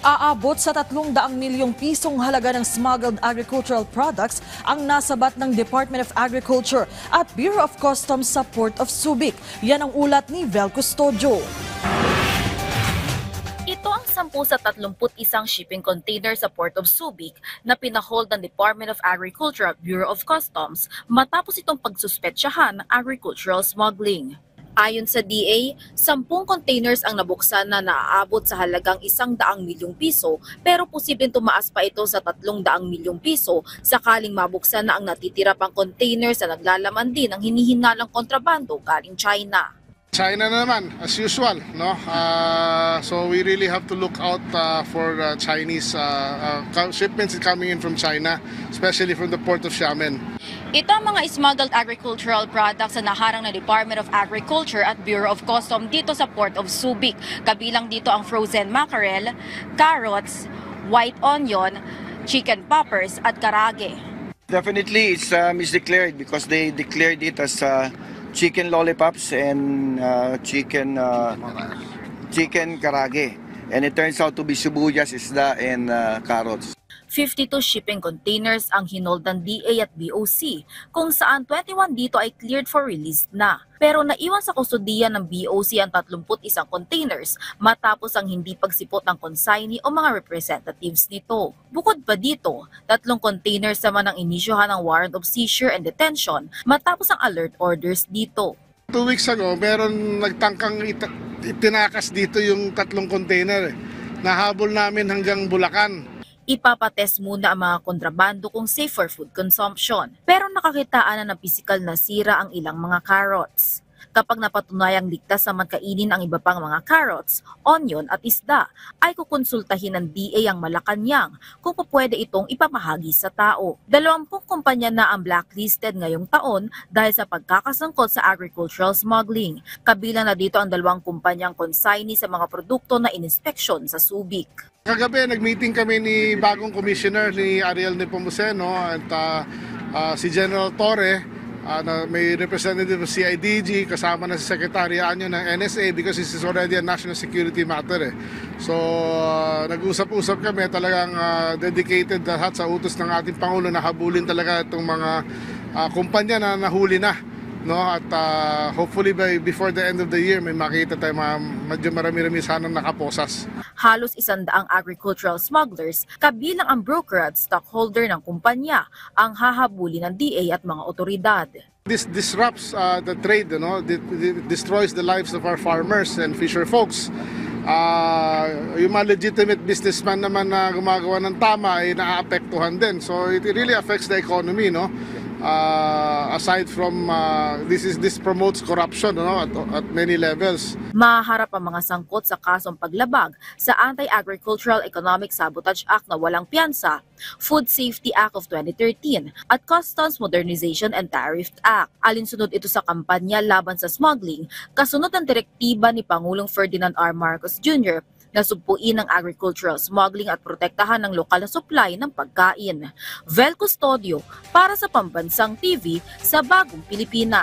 Aabot sa 300 milyong pisong halaga ng smuggled agricultural products ang nasabat ng Department of Agriculture at Bureau of Customs sa Port of Subic. Yan ang ulat ni Vel Custodio. Ito ang 10 sa 31 shipping container sa Port of Subic na pinahold ng Department of Agriculture at Bureau of Customs matapos itong pagsuspetsyahan ng agricultural smuggling. Ayon sa DA, 10 containers ang nabuksan na naaabot sa halagang 100 milyong piso pero posibleng tumaas pa ito sa 300 milyong piso sakaling mabuksan na ang natitira pang containers na naglalaman din ng hinihinalang kontrabando galing China. China na naman, as usual, no? So we really have to look out for Chinese shipments coming in from China, especially from the port of Xiamen. Ito ang mga smuggled agricultural products na naharang ng Department of Agriculture at Bureau of Customs dito sa Port of Subic. Kabilang dito ang frozen mackerel, carrots, white onion, chicken poppers at karage. Definitely it's misdeclared because they declared it as chicken lollipops and chicken karage. And it turns out to be sibuyas, isda, and carrots. 52 shipping containers ang hinold ng DA at BOC, kung saan 21 dito ay cleared for release na. Pero naiwan sa kustudiya ng BOC ang 31 containers matapos ang hindi pagsipot ng consignee o mga representatives nito. Bukod pa dito, 3 containers naman ang inisyohan ng warrant of seizure and detention matapos ang alert orders dito. 2 weeks ago, meron nagtangkang itinakas dito yung 3 container. Nahabol namin hanggang Bulacan. Ipapatest muna ang mga kontrabando kung safe for food consumption. Pero nakakitaan na ng pisikal na sira ang ilang mga carrots. Kapag napatunayang ligtas naman kainin ang iba pang mga carrots, onion at isda, ay kukonsultahin ng DA ang Malacanang kung pwede itong ipamahagi sa tao. 20 kumpanya na ang blacklisted ngayong taon dahil sa pagkakasangkot sa agricultural smuggling. Kabilang na dito ang 2 kumpanyang consignee sa mga produkto na ininspeksyon sa Subic. Kagabi, nag-meeting kami ni bagong commissioner ni Ariel Nepomuceno at si General Torre. May representative of CIDG, kasama na si Secretary Anyo ng NSA because this is already a national security matter. So nag-usap-usap kami, talagang dedicated lahat sa utos ng ating Pangulo na habulin talaga itong mga kumpanya na nahuli na. No, at hopefully before the end of the year may makita tayo medyo marami-rami sanang nakaposas. Halos 100 agricultural smugglers, kabilang ang broker at stockholder ng kumpanya, ang hahabulin ng DA at mga otoridad. This disrupts the trade, it destroys the lives of our farmers and fisher folks. Yung mga legitimate businessman naman na gumagawa ng tama ay naaapektuhan din. So it really affects the economy, no? Aside from this promotes corruption, at many levels. Maharap ang mga sangkot sa kasong paglabag sa Anti-Agricultural Economic Sabotage Act na walang piyansa, Food Safety Act of 2013 at Customs Modernization and Tariff Act. Alinsunod ito sa kampanya laban sa smuggling, kasunod ng direktiba ni Pangulong Ferdinand R. Marcos Jr. na sugpuin ng agricultural smuggling at protektahan ng lokal na supply ng pagkain. Vel Custodio para sa Pambansang TV sa Bagong Pilipinas.